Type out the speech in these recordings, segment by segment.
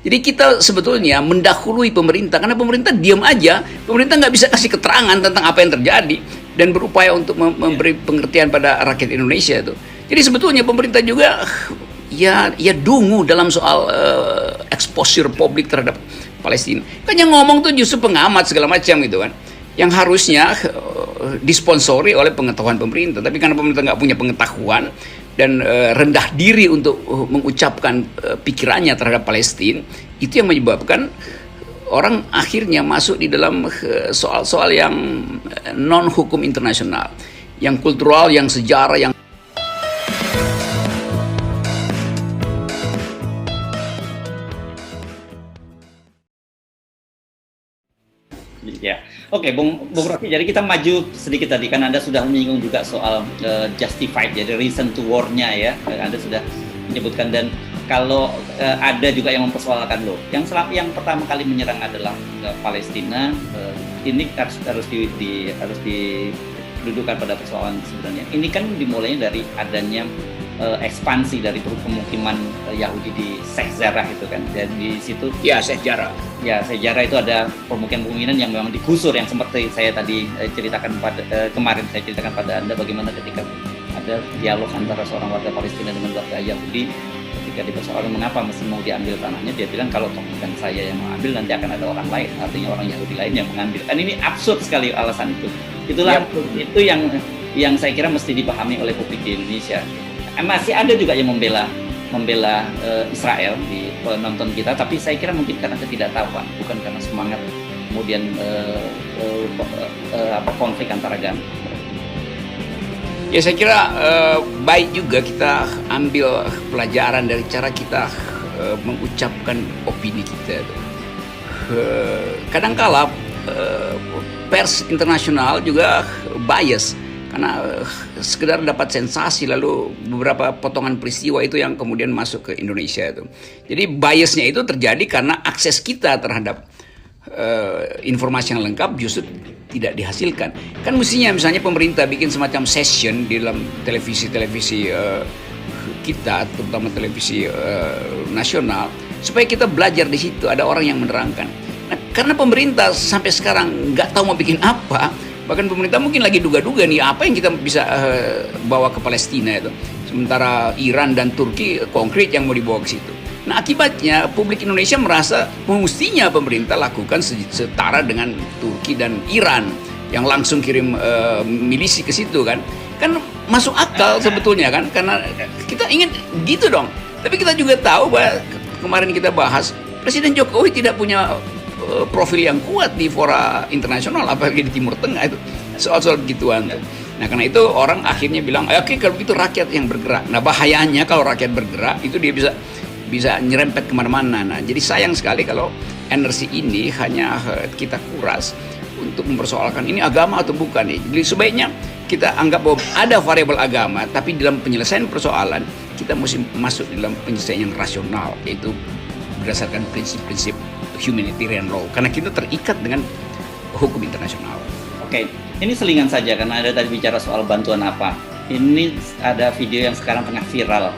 Jadi kita sebetulnya mendahului pemerintah, karena pemerintah diam aja, pemerintah nggak bisa kasih keterangan tentang apa yang terjadi dan berupaya untuk memberi pengertian pada rakyat Indonesia itu. Jadi sebetulnya pemerintah juga ya dungu dalam soal exposure publik terhadap Palestina. Kan yang ngomong tuh justru pengamat segala macam gitu kan, yang harusnya disponsori oleh pengetahuan pemerintah, tapi karena pemerintah nggak punya pengetahuan dan rendah diri untuk mengucapkan pikirannya terhadap Palestina, itu yang menyebabkan orang akhirnya masuk di dalam soal-soal yang non hukum internasional, yang kultural, yang sejarah, yang ya. Oke, Bung Rocky, jadi kita maju sedikit tadi, kan Anda sudah menyinggung juga soal justified, jadi reason to war-nya ya, Anda sudah menyebutkan, dan kalau ada juga yang mempersoalkan loh, yang pertama kali menyerang adalah Palestina, ini harus didudukan pada persoalan sebenarnya. Ini kan dimulainya dari adanya ekspansi dari pemukiman Yahudi di Sheikh Jarrah itu kan, dan di situ Sheikh Jarrah. Sheikh Jarrah itu ada pemukiman yang memang digusur, yang seperti saya tadi ceritakan kemarin saya ceritakan pada Anda bagaimana ketika ada dialog antara seorang warga Palestina dengan warga Yahudi ketika dipersoalkan mengapa mesti mau diambil tanahnya, dia bilang kalau bukan saya yang mengambil nanti akan ada orang lain, artinya orang Yahudi lain yang mengambil. Kan ini absurd sekali alasan itu. Itulah itu yang saya kira mesti dipahami oleh publik di Indonesia. Masih ada juga yang membela Israel di penonton kita, tapi saya kira mungkin karena ketidaktahuan, bukan karena semangat kemudian konflik antar agama. Ya, saya kira baik juga kita ambil pelajaran dari cara kita mengucapkan opini kita. Kadangkala pers internasional juga bias, karena sekedar dapat sensasi lalu beberapa potongan peristiwa itu yang kemudian masuk ke Indonesia itu. Jadi biasnya itu terjadi karena akses kita terhadap informasi yang lengkap justru tidak dihasilkan. Kan mestinya misalnya pemerintah bikin semacam session di dalam televisi kita, terutama televisi nasional, supaya kita belajar di situ, ada orang yang menerangkan. Nah, karena pemerintah sampai sekarang nggak tahu mau bikin apa. Bahkan pemerintah mungkin lagi duga-duga nih apa yang kita bisa bawa ke Palestina itu. Sementara Iran dan Turki konkret yang mau dibawa ke situ. Nah, akibatnya publik Indonesia merasa mestinya pemerintah lakukan setara dengan Turki dan Iran yang langsung kirim milisi ke situ kan. Kan masuk akal sebetulnya kan, karena kita ingin gitu dong. Tapi kita juga tahu bahwa kemarin kita bahas Presiden Jokowi tidak punya profil yang kuat di fora internasional, apalagi di Timur Tengah itu soal-soal begituan. Nah, karena itu orang akhirnya bilang, oke, kalau begitu rakyat yang bergerak. Nah, bahayanya kalau rakyat bergerak itu dia bisa nyerempet kemana-mana. Nah, jadi sayang sekali kalau energi ini hanya kita kuras untuk mempersoalkan ini agama atau bukan. Jadi sebaiknya kita anggap bahwa ada variabel agama, tapi dalam penyelesaian persoalan kita mesti masuk dalam penyelesaian yang rasional, yaitu berdasarkan prinsip-prinsip humanitarian law, karena kita terikat dengan hukum internasional. Oke, ini selingan saja karena Anda tadi bicara soal bantuan apa. Ini ada video yang sekarang tengah viral,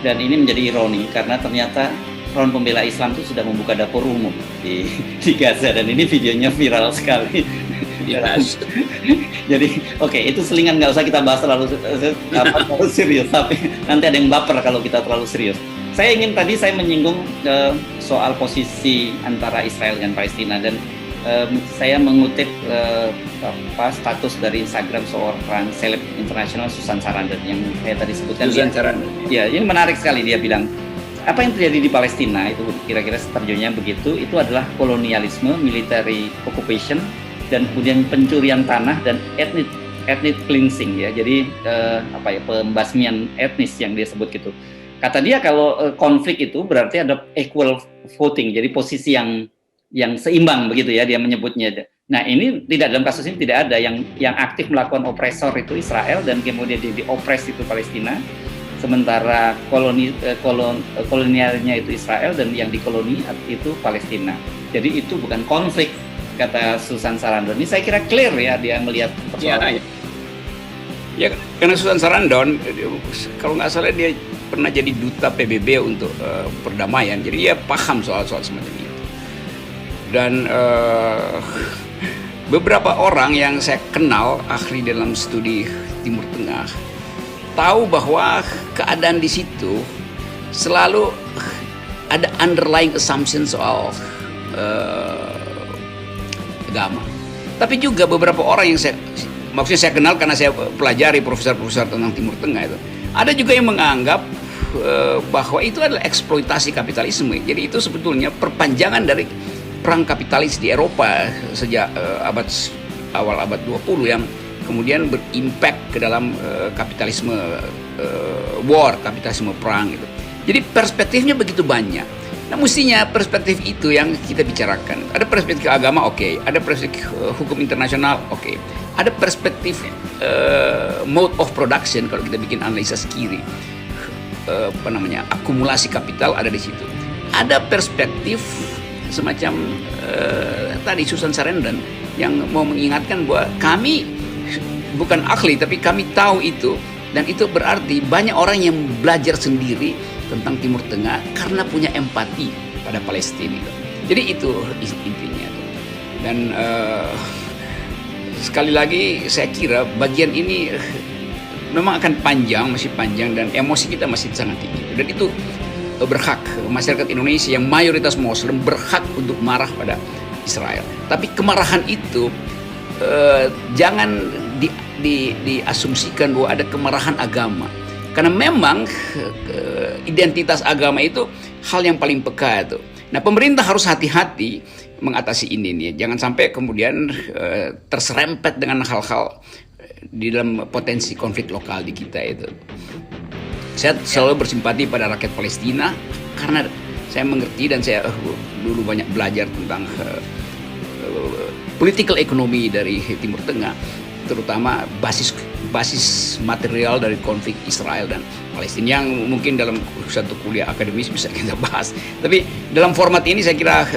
dan ini menjadi ironi karena ternyata Front Pembela Islam itu sudah membuka dapur umum di Gaza, dan ini videonya viral sekali. Yes. Jadi itu selingan, nggak usah kita bahas terlalu serius, tapi nanti ada yang baper kalau kita terlalu serius. Saya menyinggung soal posisi antara Israel dan Palestina, dan saya mengutip status dari Instagram seorang seleb internasional, Susan Sarandon, yang saya tadi sebutkan. Susan Sarandon. Ya, ini menarik sekali. Dia bilang apa yang terjadi di Palestina itu kira-kira terjemahnya begitu, itu adalah kolonialisme, military occupation, dan kemudian pencurian tanah dan ethnic cleansing ya. Jadi pembasmian etnis yang dia sebut gitu. Kata dia kalau konflik itu berarti ada equal voting, jadi posisi yang seimbang begitu ya dia menyebutnya. Nah, ini dalam kasus ini tidak ada yang aktif melakukan opresor itu Israel, dan kemudian diopres itu Palestina, sementara kolonialnya itu Israel dan yang dikoloni itu Palestina. Jadi itu bukan konflik, kata Susan Sarandon. Ini saya kira clear ya dia melihat persoalan. Ya, karena Susan Sarandon kalau nggak salah dia pernah jadi duta PBB untuk perdamaian, jadi dia paham soal-soal semacam itu. Dan beberapa orang yang saya kenal ahli dalam studi Timur Tengah tahu bahwa keadaan di situ selalu ada underlying assumption soal agama. Tapi juga beberapa orang yang maksudnya saya kenal karena saya pelajari profesor-profesor tentang Timur Tengah itu, ada juga yang menganggap bahwa itu adalah eksploitasi kapitalisme. Jadi itu sebetulnya perpanjangan dari perang kapitalis di Eropa sejak awal abad 20 yang kemudian berimpact ke dalam kapitalisme kapitalisme perang gitu. Jadi perspektifnya begitu banyak. Nah, mestinya perspektif itu yang kita bicarakan. Ada perspektif agama, oke. Ada perspektif hukum internasional, oke. Ada perspektif mode of production kalau kita bikin analisa kiri. Akumulasi kapital ada di situ. Ada perspektif semacam tadi Susan Sarandon yang mau mengingatkan bahwa kami bukan ahli tapi kami tahu itu, dan itu berarti banyak orang yang belajar sendiri tentang Timur Tengah karena punya empati pada Palestina. Jadi itu intinya. Dan sekali lagi saya kira bagian ini memang akan masih panjang dan emosi kita masih sangat tinggi. Dan itu berhak masyarakat Indonesia yang mayoritas Muslim berhak untuk marah pada Israel. Tapi kemarahan itu jangan diasumsikan bahwa ada kemarahan agama. Karena memang identitas agama itu hal yang paling peka itu. Nah, pemerintah harus hati-hati mengatasi ini nih. Jangan sampai kemudian terserempet dengan hal-hal di dalam potensi konflik lokal di kita itu. Saya selalu bersimpati pada rakyat Palestina karena saya mengerti dan saya dulu banyak belajar tentang political economy dari Timur Tengah, terutama basis material dari konflik Israel dan Palestina yang mungkin dalam satu kuliah akademis bisa kita bahas. Tapi dalam format ini saya kira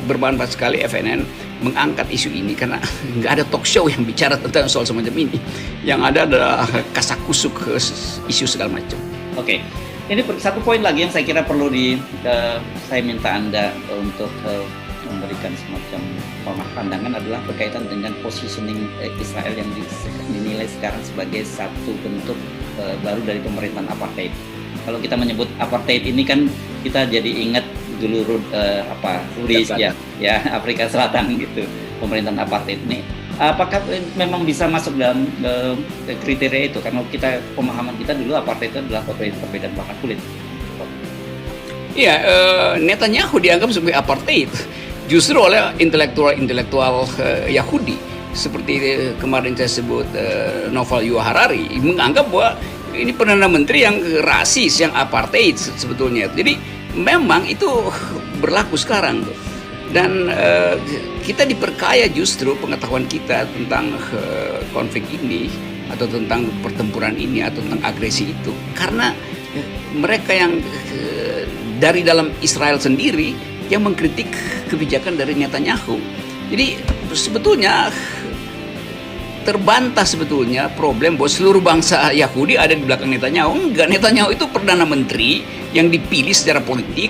bermanfaat sekali FNN mengangkat isu ini karena nggak ada talk show yang bicara tentang soal semacam ini. Yang ada adalah kasakusuk isu segala macam. Oke. Ini satu poin lagi yang saya kira perlu saya minta Anda untuk memberikan semacam pandangan adalah berkaitan dengan positioning Israel yang dinilai sekarang sebagai satu bentuk baru dari pemerintahan apartheid. Kalau kita menyebut apartheid ini kan kita jadi ingat dulu Rhodesia ya Afrika Selatan gitu, pemerintahan apartheid ini. Apakah memang bisa masuk dalam kriteria itu? Karena pemahaman kita dulu apartheid itu adalah perbedaan warna kulit. Iya, Netanyahu dianggap sebagai apartheid justru oleh intelektual Yahudi seperti kemarin saya sebut Noval Yuval Harari menganggap bahwa ini perdana menteri yang rasis, yang apartheid sebetulnya. Jadi memang itu berlaku sekarang tuh. Dan kita diperkaya justru pengetahuan kita tentang konflik ini atau tentang pertempuran ini atau tentang agresi itu karena mereka yang dari dalam Israel sendiri yang mengkritik kebijakan dari Netanyahu. Jadi sebetulnya terbantah sebetulnya problem bahwa seluruh bangsa Yahudi ada di belakang Netanyahu. Enggak, Netanyahu itu perdana menteri yang dipilih secara politik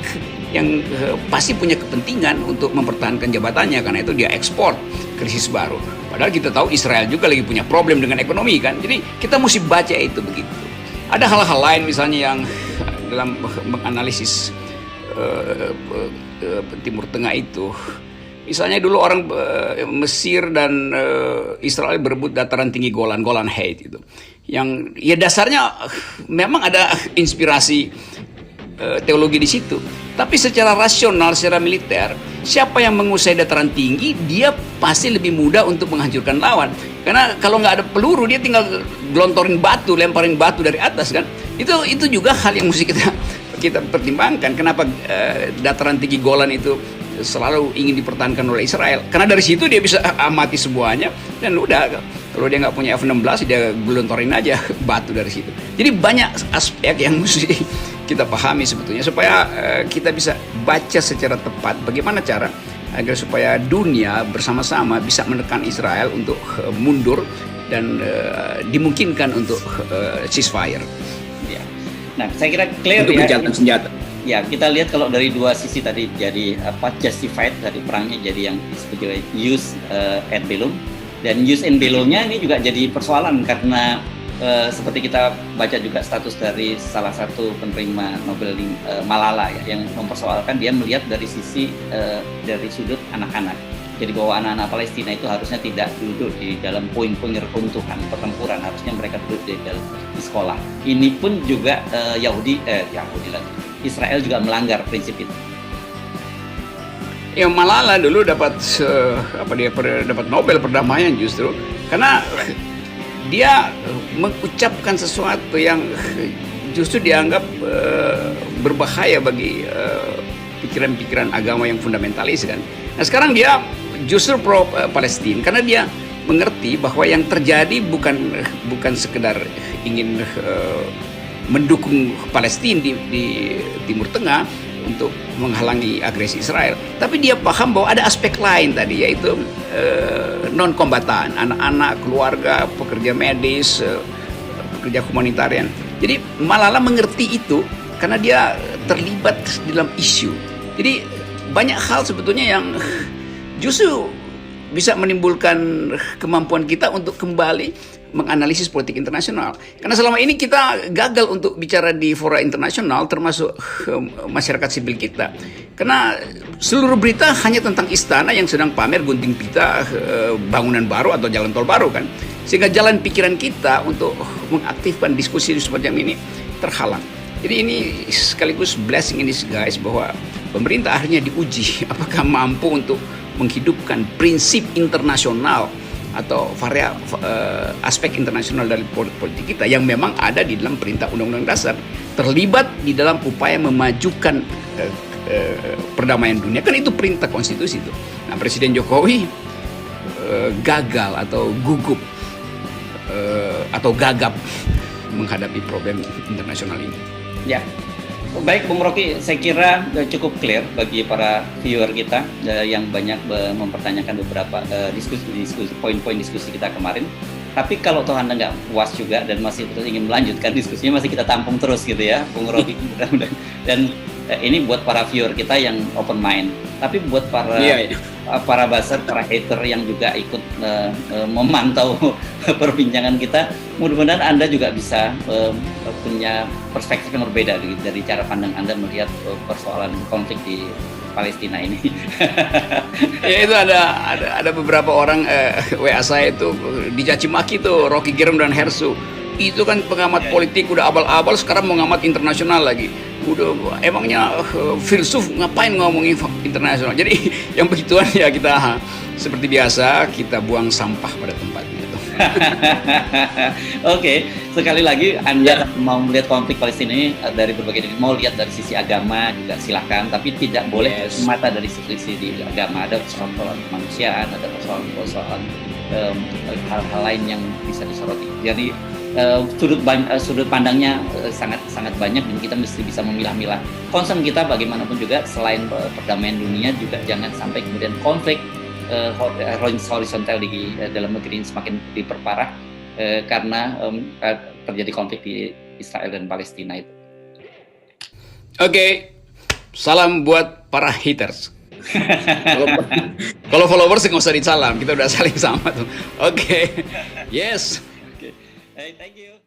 yang pasti punya kepentingan untuk mempertahankan jabatannya karena itu dia ekspor krisis baru. Padahal kita tahu Israel juga lagi punya problem dengan ekonomi kan. Jadi kita mesti baca itu begitu. Ada hal-hal lain misalnya yang dalam menganalisis Timur Tengah itu. Misalnya dulu orang Mesir dan Israel berebut dataran tinggi Golan Heights itu. Yang ya dasarnya memang ada inspirasi teologi di situ. Tapi secara rasional, secara militer, siapa yang menguasai dataran tinggi, dia pasti lebih mudah untuk menghancurkan lawan. Karena kalau nggak ada peluru, dia tinggal gelontorin batu, lemparin batu dari atas kan. Itu juga hal yang mesti kita pertimbangkan. Kenapa dataran tinggi Golan itu selalu ingin dipertahankan oleh Israel? Karena dari situ dia bisa amati semuanya dan udah. Kalau dia nggak punya F-16, dia gelontorin aja batu dari situ. Jadi banyak aspek yang mesti kita pahami sebetulnya supaya kita bisa baca secara tepat bagaimana cara agar supaya dunia bersama-sama bisa menekan Israel untuk mundur dan dimungkinkan untuk ceasefire. Ya. Nah, saya kira clear untuk ya. gencatan senjata. Ya, kita lihat kalau dari dua sisi tadi, jadi justified dari perangnya, jadi yang disebut juga use and belum, dan use and belum-nya ini juga jadi persoalan karena seperti kita baca juga status dari salah satu penerima Nobel Malala ya, yang mempersoalkan, dia melihat dari sisi dari sudut anak-anak. Jadi bahwa anak-anak Palestina itu harusnya tidak duduk di dalam puing-puing reruntuhan pertempuran, harusnya mereka duduk di sekolah. Ini pun juga Israel juga melanggar prinsip itu. Ya, Malala dulu dapat dapat Nobel perdamaian justru karena dia mengucapkan sesuatu yang justru dianggap berbahaya bagi pikiran-pikiran agama yang fundamentalis kan. Nah, sekarang dia justru pro Palestina karena dia mengerti bahwa yang terjadi bukan sekedar ingin mendukung Palestina di Timur Tengah untuk menghalangi agresi Israel, tapi dia paham bahwa ada aspek lain tadi, yaitu non kombatan, anak-anak, keluarga, pekerja medis, pekerja humanitarian. Jadi Malala mengerti itu karena dia terlibat dalam isu. Jadi banyak hal sebetulnya yang justru bisa menimbulkan kemampuan kita untuk kembali menganalisis politik internasional. Karena selama ini kita gagal untuk bicara di fora internasional, termasuk masyarakat sipil kita. Karena seluruh berita hanya tentang istana yang sedang pamer gunting pita bangunan baru atau jalan tol baru kan. Sehingga jalan pikiran kita untuk mengaktifkan diskusi semacam ini terhalang. Jadi ini sekaligus blessing in disguise bahwa pemerintah akhirnya diuji apakah mampu untuk menghidupkan prinsip internasional atau aspek internasional dari politik kita yang memang ada di dalam perintah undang-undang dasar, terlibat di dalam upaya memajukan perdamaian dunia, kan itu perintah konstitusi itu. Nah, Presiden Jokowi gagal atau gugup atau gagap menghadapi problem internasional ini. Ya, baik Bung Rocky, saya kira cukup clear bagi para viewer kita yang banyak mempertanyakan beberapa poin-poin diskusi kita kemarin. Tapi kalau toh Anda nggak puas juga dan masih terus ingin melanjutkan diskusinya, masih kita tampung terus gitu ya, Bung Rocky. Dan ini buat para viewer kita yang open mind. Tapi buat para buzzer, para hater yang juga ikut memantau perbincangan kita, mudah-mudahan Anda juga bisa punya perspektif yang berbeda dari cara pandang Anda melihat persoalan konflik di Palestina ini. Ya, itu ada beberapa orang WA saya itu dicaci maki tuh, Rocky Gerung dan Hersu. Itu kan pengamat politik udah abal-abal, sekarang mau ngamat internasional lagi. Udah emangnya filsuf ngapain ngomongin internasional. Jadi yang begituan ya kita seperti biasa kita buang sampah pada tempatnya. Oke, sekali lagi Anda mau melihat konflik Palestina ini dari berbagai sisi, mau lihat dari sisi agama juga silahkan, tapi tidak boleh semata dari sisi agama. Ada persoalan kemanusiaan, ada persoalan hal-hal lain yang bisa disoroti. Jadi sudut pandangnya sangat banyak dan kita mesti bisa memilah-milah. Concern kita bagaimanapun juga selain perdamaian dunia juga jangan sampai kemudian konflik horizontal di dalam negeri ini semakin diperparah karena terjadi konflik di Israel dan Palestina itu. Oke, salam buat para haters. Kalau followers nggak usah disalam, kita udah saling sama tuh. Oke. Yes. Hey, thank you.